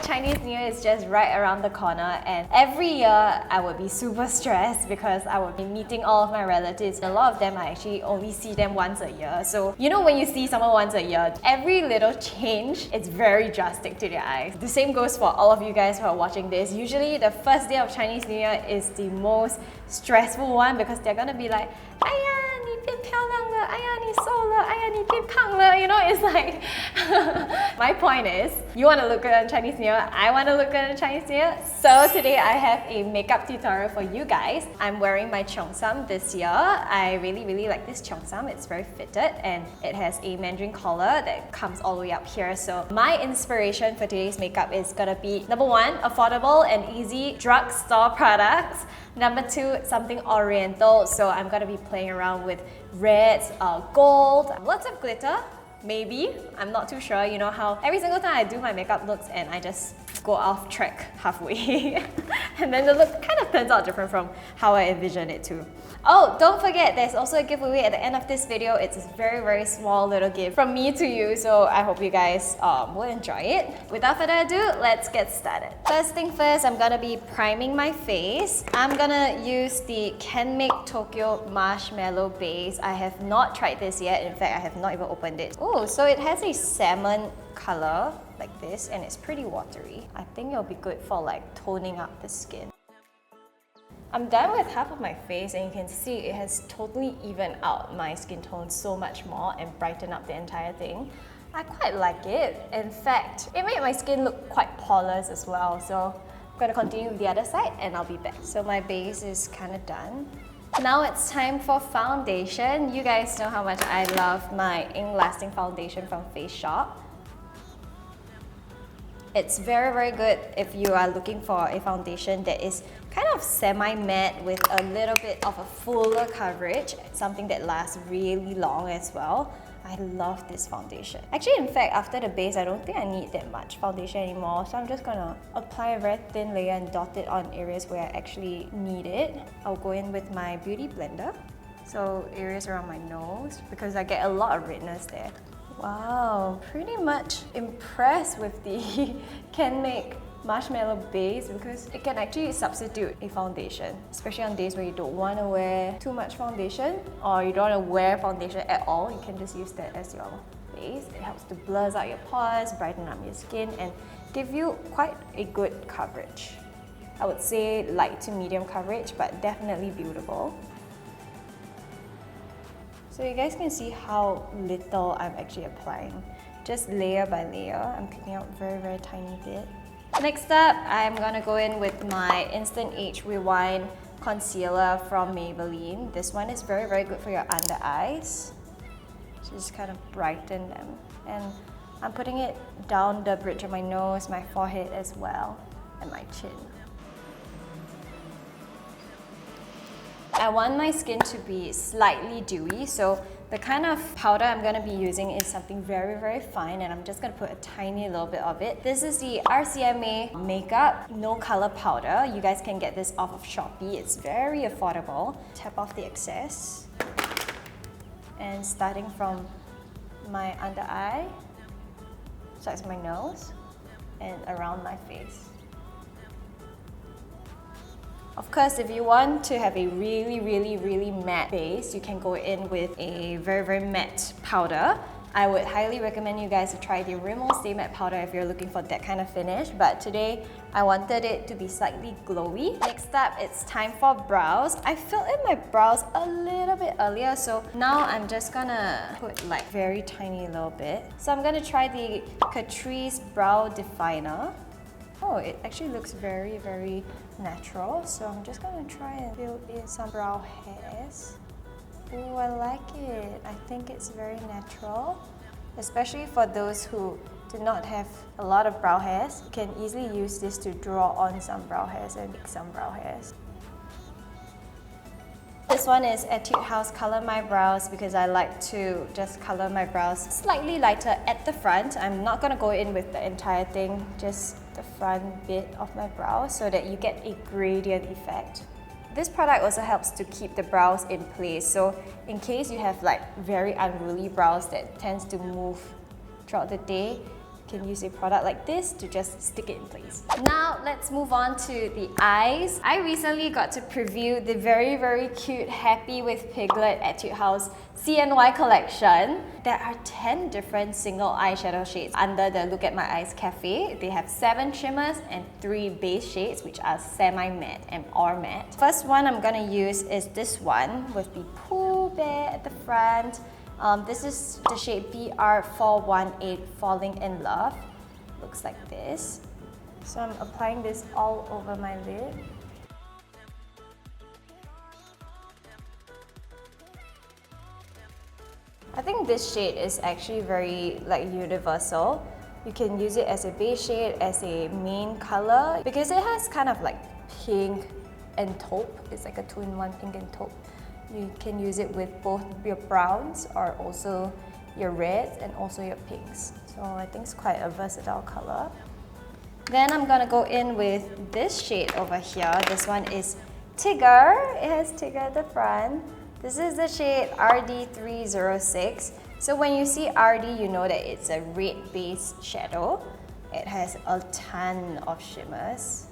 Chinese New Year is just right around the corner, and every year I would be super stressed because I would be meeting all of my relatives. A lot of them I actually only see them once a year. So you know when you see someone once a year, every little change, it's very drastic to their eyes. The same goes for all of you guys who are watching this. Usually the first day of Chinese New Year is the most stressful one because they're gonna be like, 哎呀，你变漂亮了，哎呀，你瘦了，哎呀，你变胖了. You know, it's like my point is, you want to look good on Chinese New Year, I want to look good on Chinese New Year. So today I have a makeup tutorial for you guys. I'm wearing my cheongsam this year. I really like this cheongsam. It's very fitted and it has a mandarin collar that comes all the way up here. So my inspiration for today's makeup is gonna be number one, affordable and easy drugstore products. Number two, something oriental. So I'm gonna be playing around with reds, gold, lots of glitter. Maybe, I'm not too sure. You know how every single time I do my makeup looks and I just go off track halfway and then the look kind of turns out different from how I envisioned it to. Oh, don't forget, there's also a giveaway at the end of this video. It's a very small little gift from me to you, so I hope you guys will enjoy it. Without further ado, let's get started. First thing first, I'm gonna be priming my face. I'm gonna use the CanMake Tokyo Marshmallow base. I have not tried this yet. In fact, I have not even opened it. Oh, so it has a salmon color like this and it's pretty watery. I think it'll be good for like toning up the skin. I'm done with half of my face and you can see it has totally evened out my skin tone so much more and brightened up the entire thing. I quite like it. In fact, it made my skin look quite poreless as well. So I'm gonna continue with the other side and I'll be back. So my base is kind of done. Now it's time for foundation. You guys know how much I love my ink lasting foundation from Face Shop. It's very good if you are looking for a foundation that is kind of semi-matte with a little bit of a fuller coverage, something that lasts really long as well. I love this foundation. Actually, in fact, after the base, I don't think I need that much foundation anymore, so I'm just gonna apply a very thin layer and dot it on areas where I actually need it. I'll go in with my beauty blender, so areas around my nose, because I get a lot of redness there. Wow, pretty much impressed with the CanMake Marshmallow base because it can actually substitute a foundation, especially on days where you don't want to wear too much foundation or you don't want to wear foundation at all. You can just use that as your base. It helps to blur out your pores, brighten up your skin and give you quite a good coverage. I would say light to medium coverage, but definitely beautiful. So you guys can see how little I'm actually applying. Just layer by layer, I'm picking out very tiny bit. Next up, I'm gonna go in with my Instant Age Rewind Concealer from Maybelline. This one is very good for your under eyes. Just kind of brighten them. And I'm putting it down the bridge of my nose, my forehead as well, and my chin. I want my skin to be slightly dewy, so the kind of powder I'm going to be using is something very fine, and I'm just going to put a tiny little bit of it. This is the RCMA Makeup No Color Powder. You guys can get this off of Shopee. It's very affordable. Tap off the excess. And starting from my under eye, so it's my nose, and around my face. Of course, if you want to have a really matte base, you can go in with a very matte powder. I would highly recommend you guys to try the Rimmel Stay Matte Powder if you're looking for that kind of finish, but today I wanted it to be slightly glowy. Next up, it's time for brows. I filled in my brows a little bit earlier, so now I'm just gonna put like very tiny little bit. So I'm gonna try the Catrice Brow Definer. Oh, it actually looks very natural, so I'm just gonna try and fill in some brow hairs. Oh, I like it. I think it's very natural, especially for those who do not have a lot of brow hairs. You can easily use this to draw on some brow hairs and make some brow hairs. This one is Etude House Color My Brows because I like to just color my brows slightly lighter at the front. I'm not going to go in with the entire thing, just the front bit of my brow so that you get a gradient effect. This product also helps to keep the brows in place, so in case you have like very unruly brows that tends to move throughout the day, can use a product like this to just stick it in place. Now let's move on to the eyes. I recently got to preview the very cute Happy with Piglet Etude House CNY collection. There are 10 different single eyeshadow shades under the Look at My Eyes cafe. They have 7 shimmers and 3 base shades, which are semi-matte and or matte. First one I'm gonna use is this one with the Pooh Bear at the front. This is the shade BR418 Falling in Love. Looks like this. So I'm applying this all over my lid. I think this shade is actually very like universal. You can use it as a base shade, as a main color, because it has kind of like pink and taupe. It's like a 2-in-1 pink and taupe. You can use it with both your browns or also your reds and also your pinks. So I think it's quite a versatile color. Then I'm gonna go in with this shade over here. This one is Tigger. It has Tigger at the front. This is the shade RD306. So when you see RD, you know that it's a red base shadow. It has a ton of shimmers.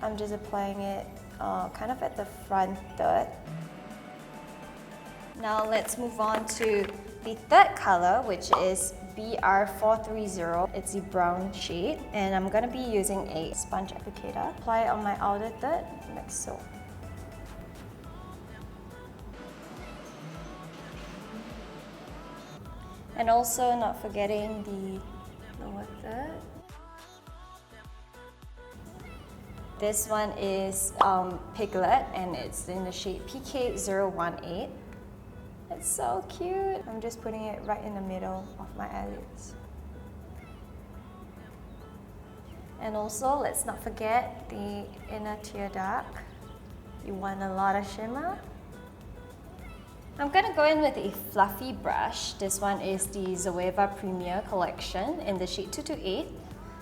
I'm just applying it kind of at the front third. Now let's move on to the third color, which is BR430. It's the brown shade, and I'm going to be using a sponge applicator. Apply it on my outer third, like so. And also not forgetting the lower third. This one is Piglet, and it's in the shade PK018. It's so cute. I'm just putting it right in the middle of my eyelids. And also, let's not forget the inner tear duct. You want a lot of shimmer. I'm gonna go in with a fluffy brush. This one is the Zoeva Premier collection in the shade 228.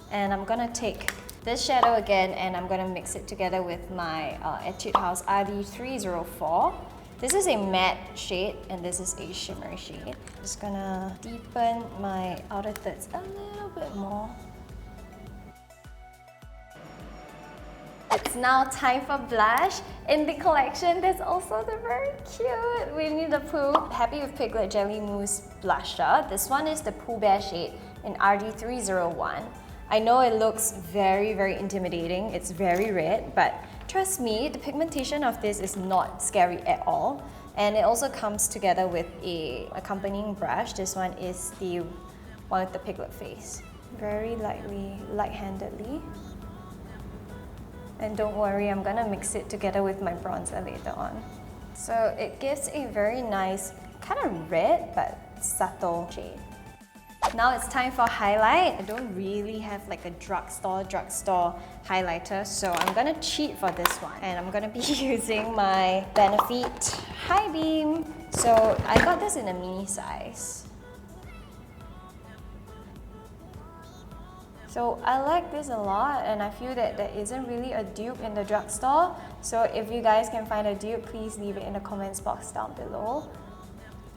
And I'm gonna take this shadow again and I'm gonna mix it together with my Etude House RD304. This is a matte shade and this is a shimmer shade. Just gonna deepen my outer thirds a little bit more. It's now time for blush. In the collection, there's also the very cute Winnie the Pooh Happy with Piglet Jelly Mousse blusher. This one is the Pooh Bear shade in RD301. I know it looks very intimidating. It's very red, but trust me, the pigmentation of this is not scary at all. And it also comes together with a accompanying brush. This one is the one with the piglet face. Very lightly, light-handedly. And don't worry, I'm gonna mix it together with my bronzer later on. So it gives a very nice, kind of red, but subtle shade. Now it's time for highlight. I don't really have like a drugstore highlighter, so I'm gonna cheat for this one. And I'm gonna be using my Benefit High Beam. So I got this in a mini size. So I like this a lot, and I feel that there isn't really a dupe in the drugstore. So if you guys can find a dupe, please leave it in the comments box down below.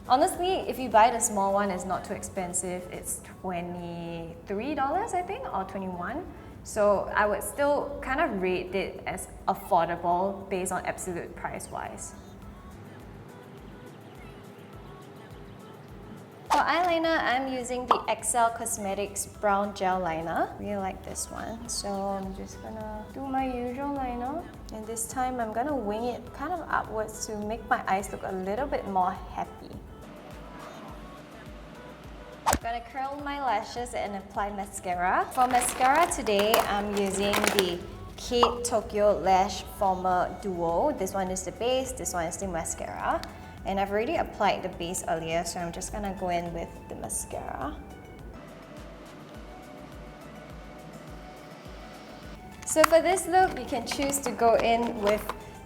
Honestly, if you buy the small one, it's not too expensive. It's $23, I think, or $21. So I would still kind of rate it as affordable based on absolute price-wise. For eyeliner, I'm using the XL Cosmetics Brown Gel Liner. Really like this one. So I'm just gonna do my usual liner. And this time I'm gonna wing it kind of upwards to make my eyes look a little bit more happy. I'm gonna curl my lashes and apply mascara. For mascara today, I'm using the Kate Tokyo Lash Former Duo. This one is the base, this one is the mascara. And I've already applied the base earlier, so I'm just gonna go in with the mascara. So for this look, you can choose to go in with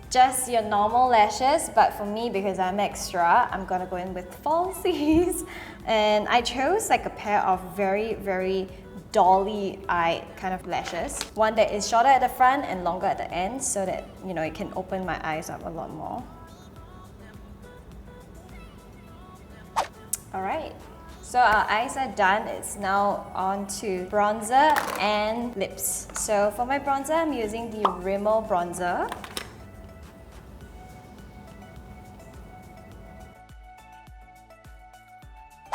just your normal lashes, but for me, because I'm extra, I'm gonna go in with falsies. And I chose like a pair of very dolly-eyed kind of lashes. One that is shorter at the front and longer at the end, so that, you know, it can open my eyes up a lot more. Alright, so our eyes are done. It's now on to bronzer and lips. So for my bronzer, I'm using the Rimmel bronzer.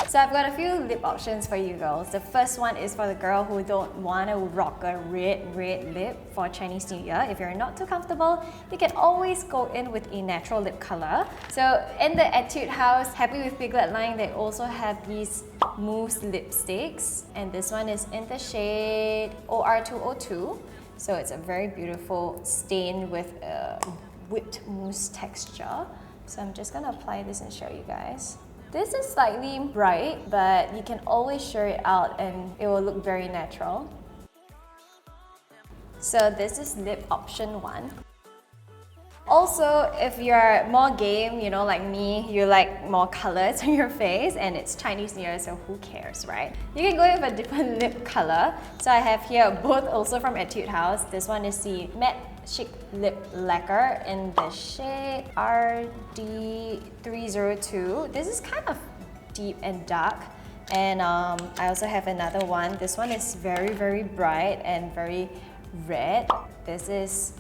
So I've got a few lip options for you girls. The first one is for the girl who don't want to rock a red lip for Chinese New Year. If you're not too comfortable, you can always go in with a natural lip color. So in the Etude house, Happy with Piglet line, they also have these mousse lipsticks. And this one is in the shade OR202. So it's a very beautiful stain with a whipped mousse texture. So I'm just gonna apply this and show you guys. This is slightly bright, but you can always show it out and it will look very natural. So this is lip option 1. Also, if you're more game, you know, like me, you like more colors on your face, and it's Chinese New Year, so who cares, right? You can go with a different lip color. So I have here both also from Etude House. This one is the Matte Chic Lip Lacquer in the shade RD302. This is kind of deep and dark. And I also have another one. This one is very bright and very red. This is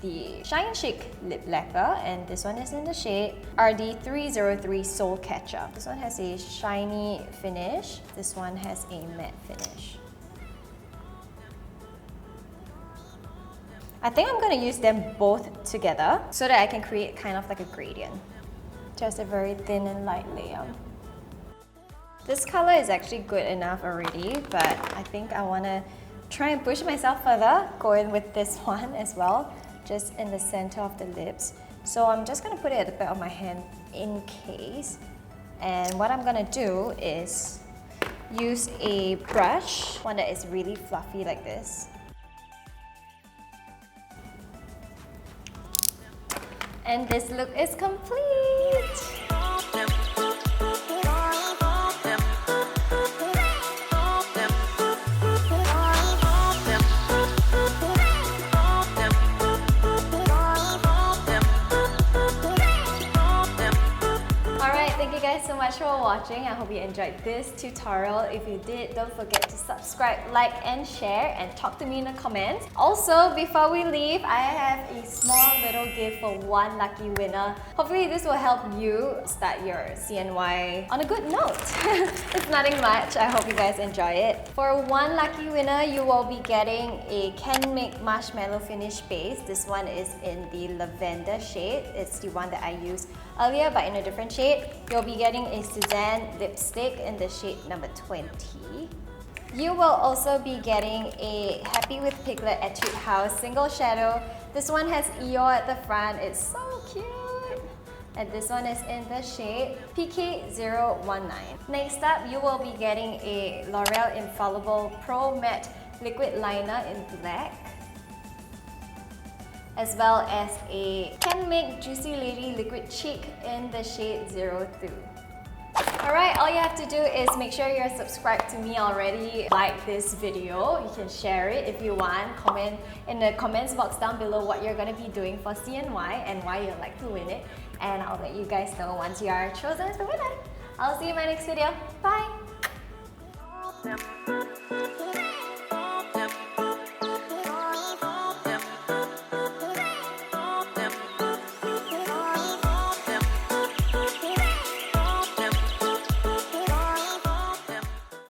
the Shine Chic Lip Lacquer, and this one is in the shade RD303 Soul Catcher. This one has a shiny finish. This one has a matte finish. I think I'm going to use them both together so that I can create kind of like a gradient. Just a very thin and light layer. This color is actually good enough already, but I think I want to try and push myself further, go in with this one as well, just in the center of the lips. So I'm just going to put it at the back of my hand in case. And what I'm going to do is use a brush, one that is really fluffy like this. And this look is complete! So much for watching. I hope you enjoyed this tutorial. If you did, don't forget to subscribe, like and share, and talk to me in the comments. Also, before we leave, I have a small little gift for one lucky winner. Hopefully this will help you start your CNY on a good note. It's nothing much. I hope you guys enjoy it. For one lucky winner, you will be getting a CanMake Marshmallow Finish Base. This one is in the lavender shade. It's the one that I used earlier, but in a different shade. You'll be getting a Suzanne lipstick in the shade number 20. You will also be getting a Happy with Piglet Etude House single shadow. This one has Eeyore at the front. It's so cute. And this one is in the shade PK019. Next up, you will be getting a L'Oreal Infallible Pro Matte Liquid Liner in black, as well as a CanMake Juicy Lady Liquid Cheek in the shade 02. Alright, all you have to do is make sure you're subscribed to me already. Like this video, you can share it if you want. Comment in the comments box down below what you're going to be doing for CNY and why you'd like to win it. And I'll let you guys know once you are chosen as the winner. I'll see you in my next video. Bye!